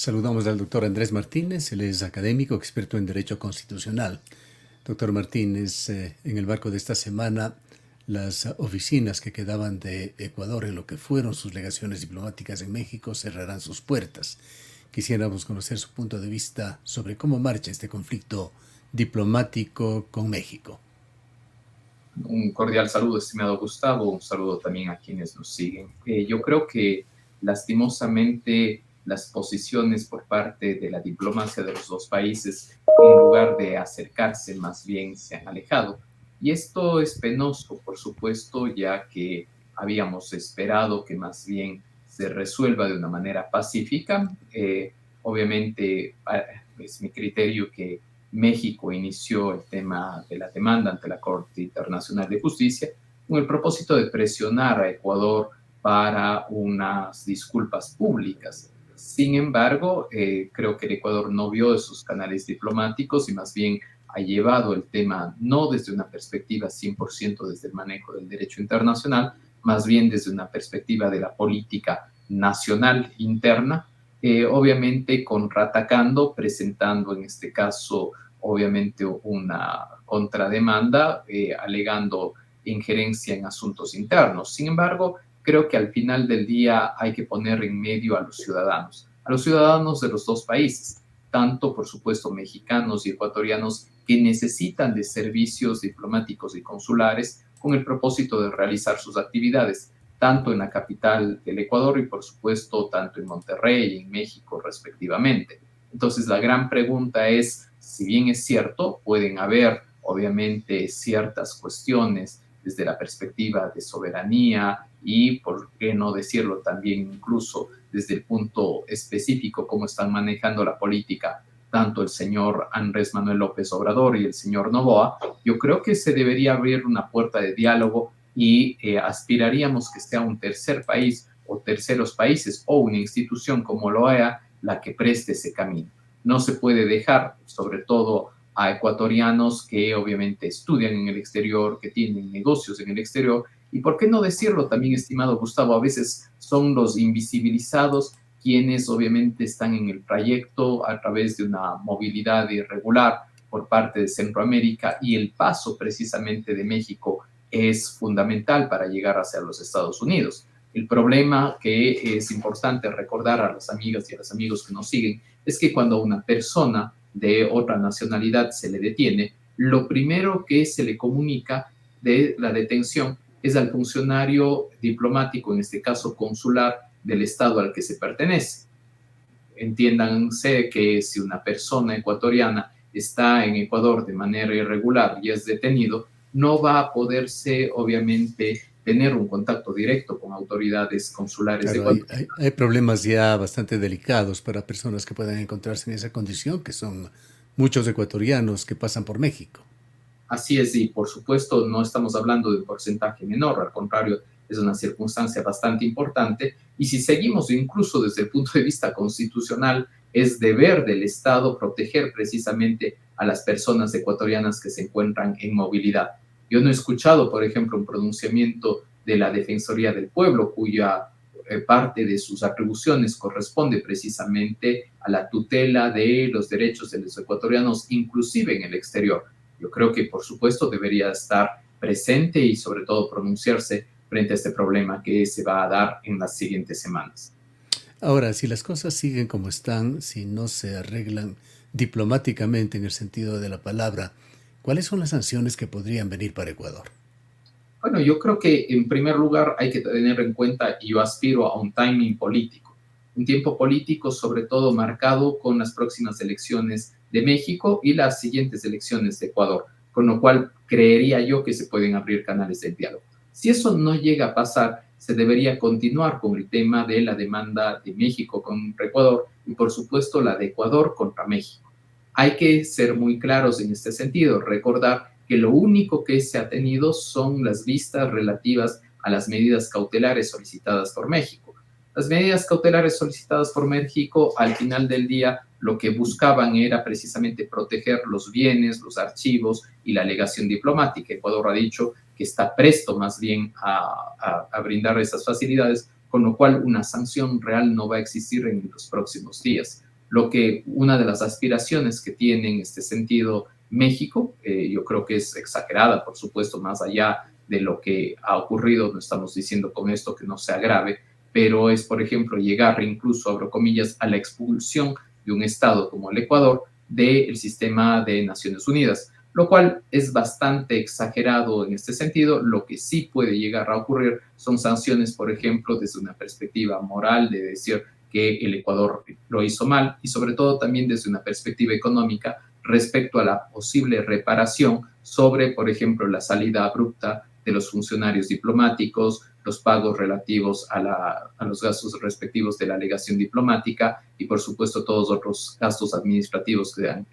Saludamos al doctor Andrés Martínez, él es académico, experto en Derecho Constitucional. Doctor Martínez, en el marco de esta semana, las oficinas que quedaban de Ecuador en lo que fueron sus legaciones diplomáticas en México cerrarán sus puertas. Quisiéramos conocer su punto de vista sobre cómo marcha este conflicto diplomático con México. Un cordial saludo, estimado Gustavo, un saludo también a quienes nos siguen. Yo creo que lastimosamente las posiciones por parte de la diplomacia de los dos países, en lugar de acercarse, más bien se han alejado. Y esto es penoso, por supuesto, ya que habíamos esperado que más bien se resuelva de una manera pacífica. Obviamente, es mi criterio que México inició el tema de la demanda ante la Corte Internacional de Justicia con el propósito de presionar a Ecuador para unas disculpas públicas. Sin embargo, creo que el Ecuador no vio esos canales diplomáticos y más bien ha llevado el tema no desde una perspectiva 100% desde el manejo del derecho internacional, más bien desde una perspectiva de la política nacional interna, obviamente contraatacando, presentando en este caso obviamente una contrademanda, alegando injerencia en asuntos internos. Sin embargo, creo que al final del día hay que poner en medio a los ciudadanos de los dos países, tanto por supuesto mexicanos y ecuatorianos que necesitan de servicios diplomáticos y consulares con el propósito de realizar sus actividades, tanto en la capital del Ecuador y por supuesto tanto en Monterrey y en México respectivamente. Entonces la gran pregunta es, si bien es cierto, pueden haber obviamente ciertas cuestiones desde la perspectiva de soberanía y, por qué no decirlo también incluso desde el punto específico, cómo están manejando la política tanto el señor Andrés Manuel López Obrador y el señor Noboa, yo creo que se debería abrir una puerta de diálogo y aspiraríamos que sea un tercer país o terceros países o una institución como la OEA la que preste ese camino. No se puede dejar, sobre todo a ecuatorianos que obviamente estudian en el exterior, que tienen negocios en el exterior, y por qué no decirlo también, estimado Gustavo, a veces son los invisibilizados quienes obviamente están en el trayecto a través de una movilidad irregular por parte de Centroamérica y el paso precisamente de México es fundamental para llegar hacia los Estados Unidos. El problema que es importante recordar a las amigas y a los amigos que nos siguen es que cuando una persona de otra nacionalidad se le detiene, lo primero que se le comunica de la detención es al funcionario diplomático, en este caso consular, del estado al que se pertenece. Entiéndanse que si una persona ecuatoriana está en Ecuador de manera irregular y es detenido, no va a poderse, obviamente, tener un contacto directo con autoridades consulares de Claro, Ecuador. hay problemas ya bastante delicados para personas que puedan encontrarse en esa condición, que son muchos ecuatorianos que pasan por México. Así es, y por supuesto no estamos hablando de un porcentaje menor, al contrario, es una circunstancia bastante importante. Y si seguimos incluso desde el punto de vista constitucional, es deber del Estado proteger precisamente a las personas ecuatorianas que se encuentran en movilidad. Yo no he escuchado, por ejemplo, un pronunciamiento de la Defensoría del Pueblo, cuya parte de sus atribuciones corresponde precisamente a la tutela de los derechos de los ecuatorianos, inclusive en el exterior. Yo creo que, por supuesto, debería estar presente y, sobre todo, pronunciarse frente a este problema que se va a dar en las siguientes semanas. Ahora, si las cosas siguen como están, si no se arreglan diplomáticamente en el sentido de la palabra, ¿cuáles son las sanciones que podrían venir para Ecuador? Bueno, yo creo que en primer lugar hay que tener en cuenta, y yo aspiro a un timing político, un tiempo político sobre todo marcado con las próximas elecciones de México y las siguientes elecciones de Ecuador, con lo cual creería yo que se pueden abrir canales de diálogo. Si eso no llega a pasar, se debería continuar con el tema de la demanda de México contra Ecuador y por supuesto la de Ecuador contra México. Hay que ser muy claros en este sentido, recordar que lo único que se ha tenido son las vistas relativas a las medidas cautelares solicitadas por México. Las medidas cautelares solicitadas por México, al final del día, lo que buscaban era precisamente proteger los bienes, los archivos y la alegación diplomática. Ecuador ha dicho que está presto más bien a brindar esas facilidades, con lo cual una sanción real no va a existir en los próximos días. Lo que una de las aspiraciones que tiene en este sentido México, yo creo que es exagerada, por supuesto, más allá de lo que ha ocurrido, no estamos diciendo con esto que no sea grave, pero es, por ejemplo, llegar incluso, abro comillas, a la expulsión de un Estado como el Ecuador del sistema de Naciones Unidas, lo cual es bastante exagerado en este sentido. Lo que sí puede llegar a ocurrir son sanciones, por ejemplo, desde una perspectiva moral, de decir que el Ecuador lo hizo mal, y sobre todo también desde una perspectiva económica respecto a la posible reparación sobre, por ejemplo, la salida abrupta de los funcionarios diplomáticos, los pagos relativos a los gastos respectivos de la alegación diplomática y, por supuesto, todos otros gastos administrativos que han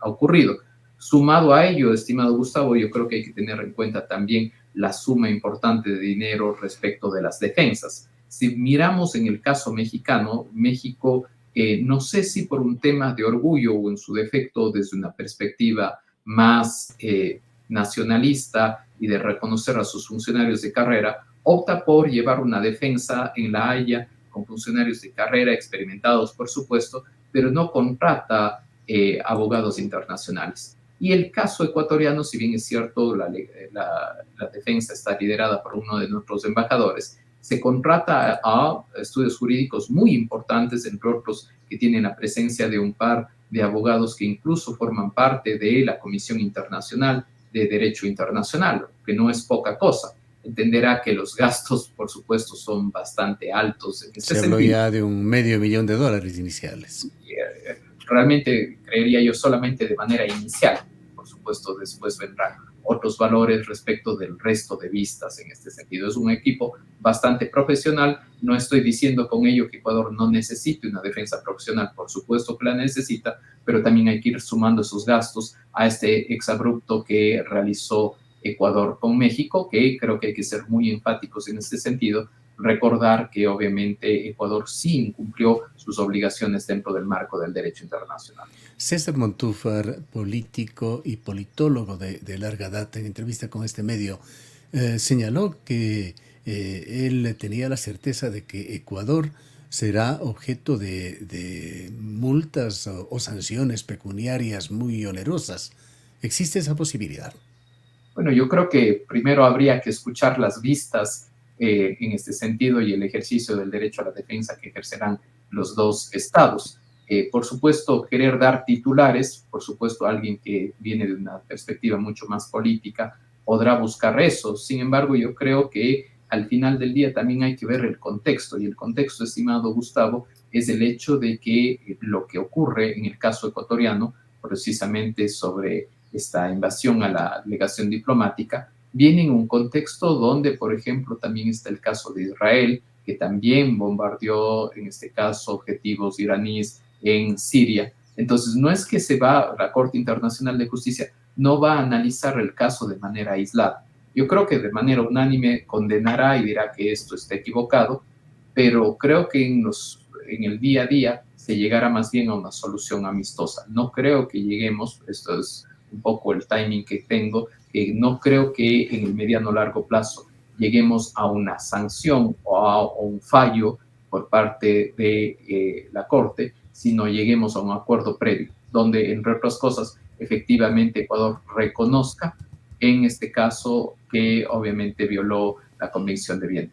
ocurrido. Sumado a ello, estimado Gustavo, yo creo que hay que tener en cuenta también la suma importante de dinero respecto de las defensas. Si miramos en el caso mexicano, México, no sé si por un tema de orgullo o en su defecto desde una perspectiva más nacionalista y de reconocer a sus funcionarios de carrera, opta por llevar una defensa en La Haya con funcionarios de carrera experimentados, por supuesto, pero no contrata abogados internacionales. Y el caso ecuatoriano, si bien es cierto, la defensa está liderada por uno de nuestros embajadores, se contrata a estudios jurídicos muy importantes, entre otros que tienen la presencia de un par de abogados que incluso forman parte de la Comisión Internacional de Derecho Internacional, que no es poca cosa. Entenderá que los gastos, por supuesto, son bastante altos en este Se habló sentido. ya de $500,000 iniciales. Realmente creería yo solamente de manera inicial. Por supuesto, después vendrán otros valores respecto del resto de vistas en este sentido. Es un equipo bastante profesional. No estoy diciendo con ello que Ecuador no necesite una defensa profesional, por supuesto que la necesita, pero también hay que ir sumando esos gastos a este exabrupto que realizó Ecuador con México, que creo que hay que ser muy enfáticos en este sentido. Recordar que obviamente Ecuador sí incumplió sus obligaciones dentro del marco del derecho internacional. César Montúfar, político y politólogo de larga data, en entrevista con este medio, señaló que él tenía la certeza de que Ecuador será objeto de multas o sanciones pecuniarias muy onerosas. ¿Existe esa posibilidad? Bueno, yo creo que primero habría que escuchar las vistas en este sentido y el ejercicio del derecho a la defensa que ejercerán los dos estados. Por supuesto, querer dar titulares, por supuesto, alguien que viene de una perspectiva mucho más política podrá buscar eso. Sin embargo, yo creo que al final del día también hay que ver el contexto, y el contexto, estimado Gustavo, es el hecho de que lo que ocurre en el caso ecuatoriano, precisamente sobre esta invasión a la delegación diplomática, viene en un contexto donde, por ejemplo, también está el caso de Israel, que también bombardeó, en este caso, objetivos iraníes en Siria. Entonces, no es que se va, la Corte Internacional de Justicia no va a analizar el caso de manera aislada. Yo creo que de manera unánime condenará y dirá que esto está equivocado, pero creo que en el día a día se llegará más bien a una solución amistosa. No creo que lleguemos, esto es un poco el timing que tengo, no creo que en el mediano o largo plazo lleguemos a una sanción o a un fallo por parte de la Corte, sino lleguemos a un acuerdo previo, donde, entre otras cosas, efectivamente Ecuador reconozca, en este caso, que obviamente violó la Convención de Viena.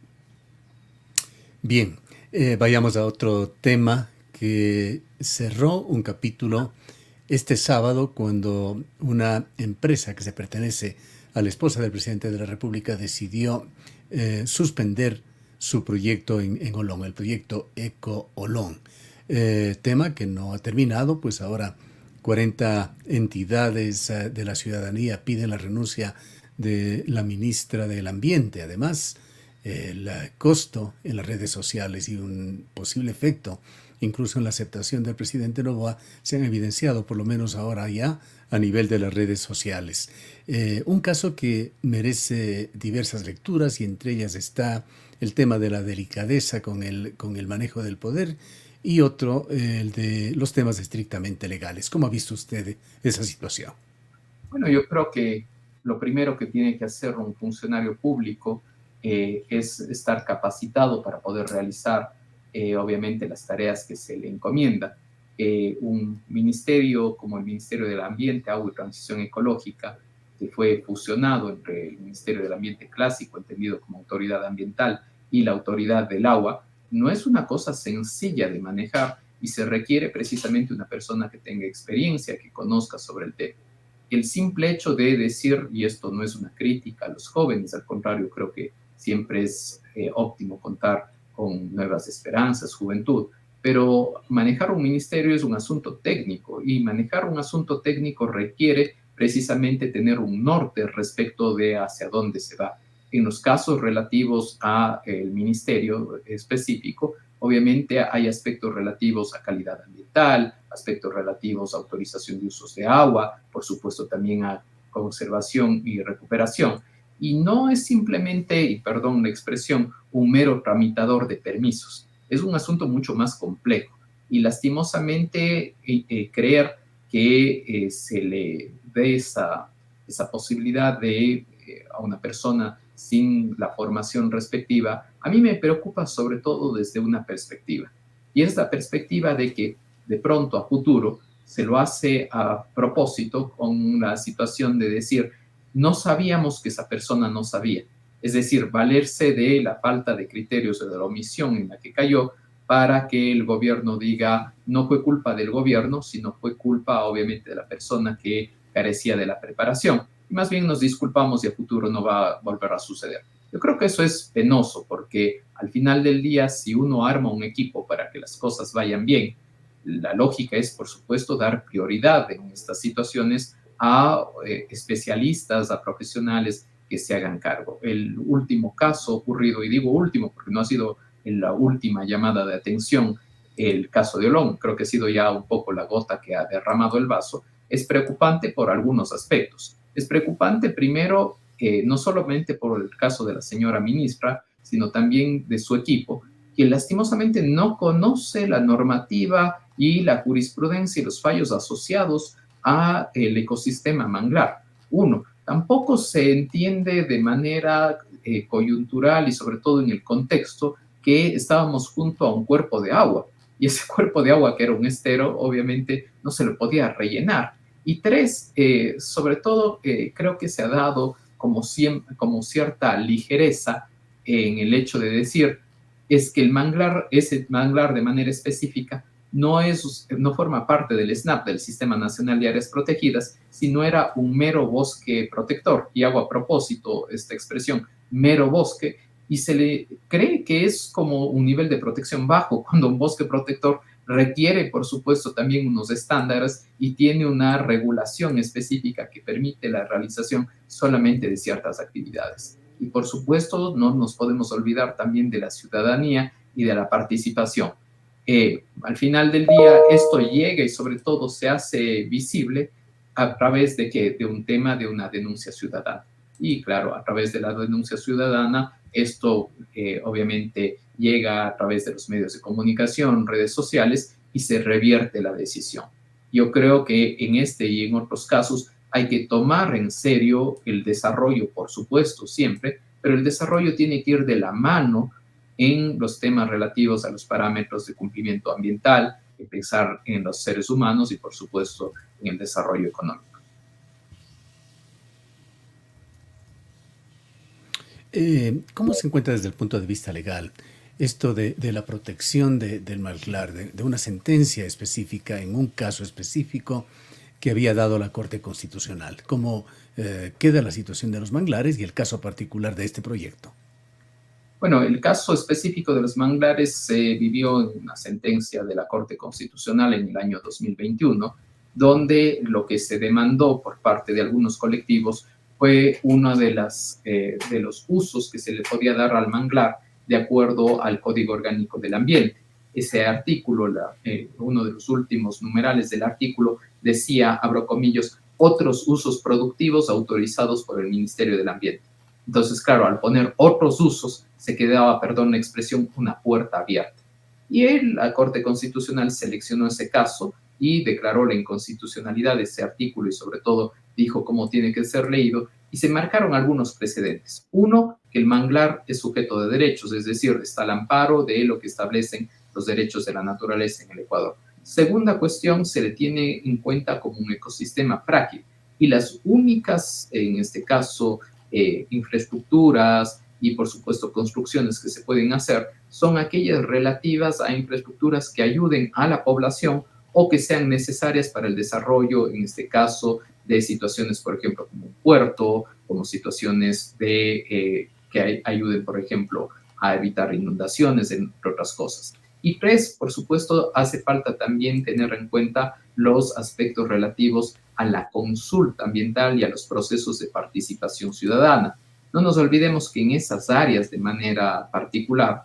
Bien, vayamos a otro tema que cerró un capítulo este sábado cuando una empresa que se pertenece a la esposa del presidente de la República decidió suspender su proyecto en Olón, el proyecto Eco Olón. Tema que no ha terminado, pues ahora 40 entidades de la ciudadanía piden la renuncia de la ministra del Ambiente. Además, el costo en las redes sociales y un posible efecto incluso en la aceptación del presidente Noboa se han evidenciado, por lo menos ahora ya, a nivel de las redes sociales. Un caso que merece diversas lecturas y entre ellas está el tema de la delicadeza con el manejo del poder y otro, el de los temas estrictamente legales. ¿Cómo ha visto usted esa situación? Bueno, yo creo que lo primero que tiene que hacer un funcionario público es estar capacitado para poder realizar, obviamente, las tareas que se le encomienda. un ministerio como el Ministerio del Ambiente, Agua y Transición Ecológica, que fue fusionado entre el Ministerio del Ambiente clásico, entendido como autoridad ambiental, y la autoridad del agua, no es una cosa sencilla de manejar y se requiere precisamente una persona que tenga experiencia, que conozca sobre el tema. El simple hecho de decir, y esto no es una crítica a los jóvenes, al contrario, creo que siempre es óptimo contar con nuevas esperanzas, juventud, pero manejar un ministerio es un asunto técnico y manejar un asunto técnico requiere precisamente tener un norte respecto de hacia dónde se va. En los casos relativos a el ministerio específico, obviamente hay aspectos relativos a calidad ambiental, aspectos relativos a autorización de usos de agua, por supuesto también a conservación y recuperación. Y no es simplemente, y perdón la expresión, un mero tramitador de permisos. Es un asunto mucho más complejo. Y lastimosamente creer que se le dé esa posibilidad de a una persona sin la formación respectiva, a mí me preocupa sobre todo desde una perspectiva. Y es la perspectiva de que de pronto a futuro se lo hace a propósito con la situación de decir, no sabíamos que esa persona no sabía. Es decir, valerse de la falta de criterios o de la omisión en la que cayó para que el gobierno diga, no fue culpa del gobierno, sino fue culpa obviamente de la persona que carecía de la preparación. Y más bien nos disculpamos y a futuro no va a volver a suceder. Yo creo que eso es penoso porque al final del día, si uno arma un equipo para que las cosas vayan bien, la lógica es, por supuesto, dar prioridad en estas situaciones a especialistas, a profesionales que se hagan cargo. El último caso ocurrido, y digo último porque no ha sido en la última llamada de atención, el caso de Olón, creo que ha sido ya un poco la gota que ha derramado el vaso, es preocupante por algunos aspectos. Es preocupante primero, no solamente por el caso de la señora ministra, sino también de su equipo, que lastimosamente no conoce la normativa y la jurisprudencia y los fallos asociados a el ecosistema manglar. Uno, tampoco se entiende de manera coyuntural y sobre todo en el contexto que estábamos junto a un cuerpo de agua y ese cuerpo de agua que era un estero obviamente no se lo podía rellenar. Y tres, sobre todo creo que se ha dado como cierta ligereza en el hecho de decir es que el manglar, ese manglar de manera específica, no forma parte del SNAP, del Sistema Nacional de Áreas Protegidas, sino era un mero bosque protector. Y hago a propósito esta expresión, mero bosque, y se le cree que es como un nivel de protección bajo, cuando un bosque protector requiere, por supuesto, también unos estándares y tiene una regulación específica que permite la realización solamente de ciertas actividades. Y, por supuesto, no nos podemos olvidar también de la ciudadanía y de la participación. Al final del día, esto llega y sobre todo se hace visible a través de un tema de una denuncia ciudadana. Y claro, a través de la denuncia ciudadana, esto obviamente llega a través de los medios de comunicación, redes sociales, y se revierte la decisión. Yo creo que en este y en otros casos hay que tomar en serio el desarrollo, por supuesto, siempre, pero el desarrollo tiene que ir de la mano en los temas relativos a los parámetros de cumplimiento ambiental, pensar en los seres humanos y, por supuesto, en el desarrollo económico. ¿Cómo se encuentra desde el punto de vista legal esto de la protección del manglar, de una sentencia específica en un caso específico que había dado la Corte Constitucional? ¿Cómo queda la situación de los manglares y el caso particular de este proyecto? Bueno, el caso específico de los manglares se vivió en una sentencia de la Corte Constitucional en el año 2021, donde lo que se demandó por parte de algunos colectivos fue uno de los usos que se le podía dar al manglar de acuerdo al Código Orgánico del Ambiente. Ese artículo, uno de los últimos numerales del artículo, decía, abro comillas, otros usos productivos autorizados por el Ministerio del Ambiente. Entonces, claro, al poner otros usos, se quedaba, perdón la expresión, una puerta abierta. Y la Corte Constitucional seleccionó ese caso y declaró la inconstitucionalidad de ese artículo y sobre todo dijo cómo tiene que ser leído y se marcaron algunos precedentes. Uno, que el manglar es sujeto de derechos, es decir, está al amparo de lo que establecen los derechos de la naturaleza en el Ecuador. Segunda cuestión, se le tiene en cuenta como un ecosistema frágil y las únicas, en este caso, infraestructuras y por supuesto construcciones que se pueden hacer son aquellas relativas a infraestructuras que ayuden a la población o que sean necesarias para el desarrollo, en este caso, de situaciones, por ejemplo, como un puerto, como situaciones que ayuden, por ejemplo, a evitar inundaciones, entre otras cosas. Y tres, por supuesto, hace falta también tener en cuenta los aspectos relativos a la consulta ambiental y a los procesos de participación ciudadana. No nos olvidemos que en esas áreas de manera particular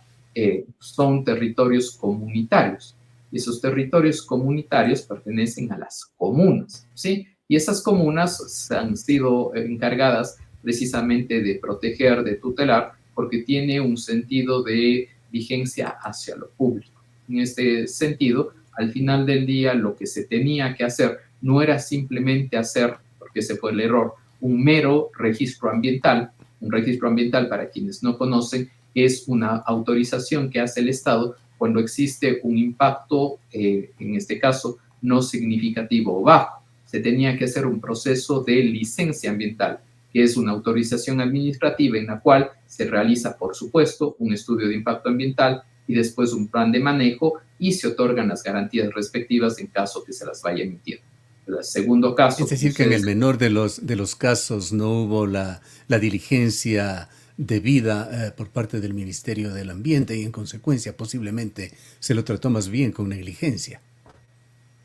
son territorios comunitarios y esos territorios comunitarios pertenecen a las comunas, ¿sí? Y esas comunas han sido encargadas precisamente de proteger, de tutelar, porque tiene un sentido de vigencia hacia lo público. En este sentido, al final del día, lo que se tenía que hacer no era simplemente hacer, porque ese fue el error, un mero registro ambiental. Un registro ambiental, para quienes no conocen, es una autorización que hace el Estado cuando existe un impacto, en este caso, no significativo o bajo. Se tenía que hacer un proceso de licencia ambiental, que es una autorización administrativa en la cual se realiza, por supuesto, un estudio de impacto ambiental y después un plan de manejo y se otorgan las garantías respectivas en caso que se las vaya a emitir. El segundo Es caso, como decir, que en el ustedes... menor de los casos no hubo la diligencia debida por parte del Ministerio del Ambiente y en consecuencia posiblemente se lo trató más bien con negligencia.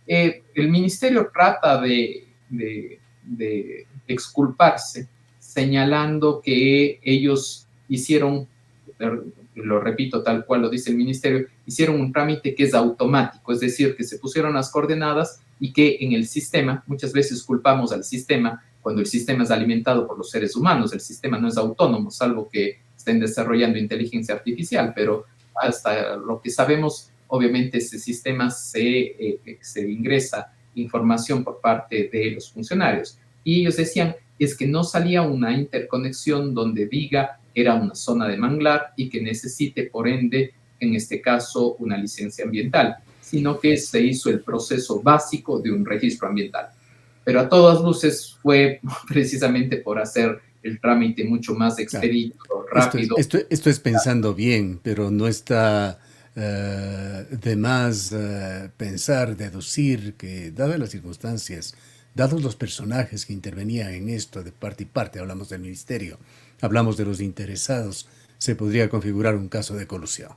El ministerio trata de exculparse, señalando que ellos hicieron, lo repito tal cual lo dice el ministerio, hicieron un trámite que es automático, es decir, que se pusieron las coordenadas y que en el sistema, muchas veces culpamos al sistema cuando el sistema es alimentado por los seres humanos, el sistema no es autónomo, salvo que estén desarrollando inteligencia artificial, pero hasta lo que sabemos, obviamente ese sistema se ingresa información por parte de los funcionarios. Y ellos decían, es que no salía una interconexión donde diga que era una zona de manglar y que necesite, por ende, en este caso, una licencia ambiental, sino que se hizo el proceso básico de un registro ambiental. Pero a todas luces fue precisamente por hacer el trámite mucho más Claro. expedito, rápido. Esto es pensando bien, pero no está de más pensar, deducir que, dadas las circunstancias, dados los personajes que intervenían en esto de parte y parte, hablamos del ministerio, hablamos de los interesados, se podría configurar un caso de colusión.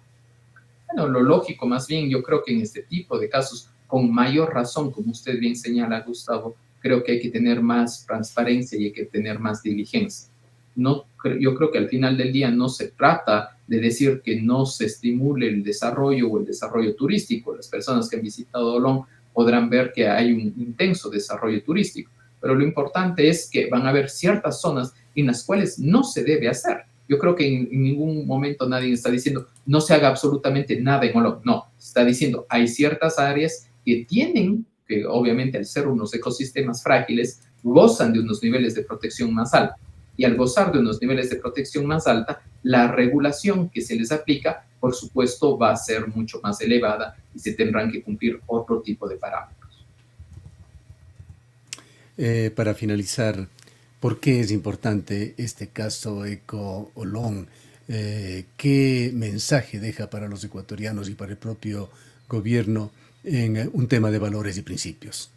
Bueno, lo lógico, más bien, yo creo que en este tipo de casos, con mayor razón, como usted bien señala, Gustavo, creo que hay que tener más transparencia y hay que tener más diligencia. No, yo creo que al final del día no se trata de decir que no se estimule el desarrollo o el desarrollo turístico. Las personas que han visitado Olón podrán ver que hay un intenso desarrollo turístico, pero lo importante es que van a haber ciertas zonas en las cuales no se debe hacer. Yo creo que en ningún momento nadie está diciendo no se haga absolutamente nada en Olón. No, está diciendo hay ciertas áreas que tienen, que obviamente al ser unos ecosistemas frágiles, gozan de unos niveles de protección más altos. Y al gozar de unos niveles de protección más alta, la regulación que se les aplica, por supuesto, va a ser mucho más elevada y se tendrán que cumplir otro tipo de parámetros. Para finalizar, ¿por qué es importante este caso Eco Olón? ¿Qué mensaje deja para los ecuatorianos y para el propio gobierno en un tema de valores y principios?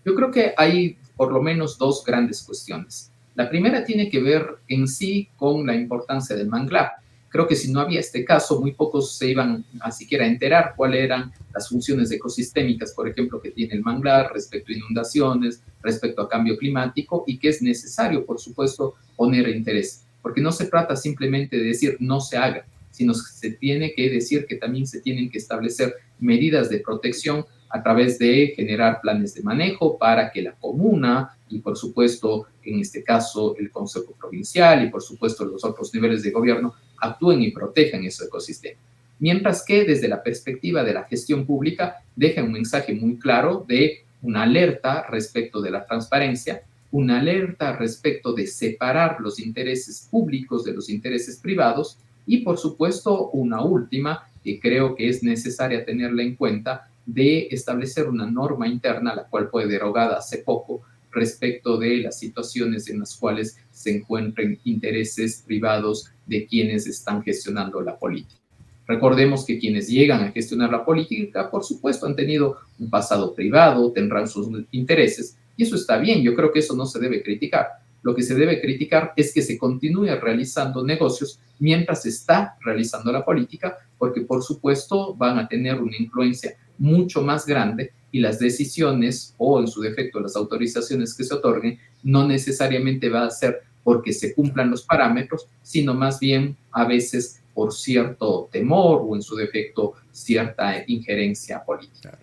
Yo creo que hay por lo menos dos grandes cuestiones. La primera tiene que ver en sí con la importancia del manglar. Creo que si no había este caso, muy pocos se iban a siquiera enterar cuáles eran las funciones ecosistémicas, por ejemplo, que tiene el manglar respecto a inundaciones, respecto a cambio climático y que es necesario, por supuesto, poner interés. Porque no se trata simplemente de decir no se haga, sino que se tiene que decir que también se tienen que establecer medidas de protección a través de generar planes de manejo para que la comuna y por supuesto en este caso el Consejo Provincial y por supuesto los otros niveles de gobierno actúen y protejan ese ecosistema. Mientras que desde la perspectiva de la gestión pública deja un mensaje muy claro de una alerta respecto de la transparencia, una alerta respecto de separar los intereses públicos de los intereses privados y por supuesto una última que creo que es necesaria tenerla en cuenta de establecer una norma interna, la cual fue derogada hace poco, respecto de las situaciones en las cuales se encuentren intereses privados de quienes están gestionando la política. Recordemos que quienes llegan a gestionar la política, por supuesto, han tenido un pasado privado, tendrán sus intereses, y eso está bien, yo creo que eso no se debe criticar. Lo que se debe criticar es que se continúe realizando negocios mientras se está realizando la política, porque por supuesto van a tener una influencia mucho más grande y las decisiones o en su defecto las autorizaciones que se otorguen no necesariamente va a ser porque se cumplan los parámetros, sino más bien a veces por cierto temor o en su defecto cierta injerencia política. Claro.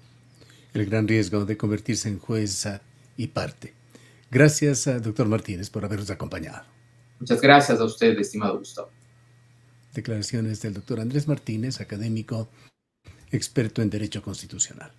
El gran riesgo de convertirse en juez y parte. Gracias, doctor Martínez, por habernos acompañado. Muchas gracias a usted, estimado Gustavo. Declaraciones del doctor Andrés Martínez, académico, experto en Derecho Constitucional.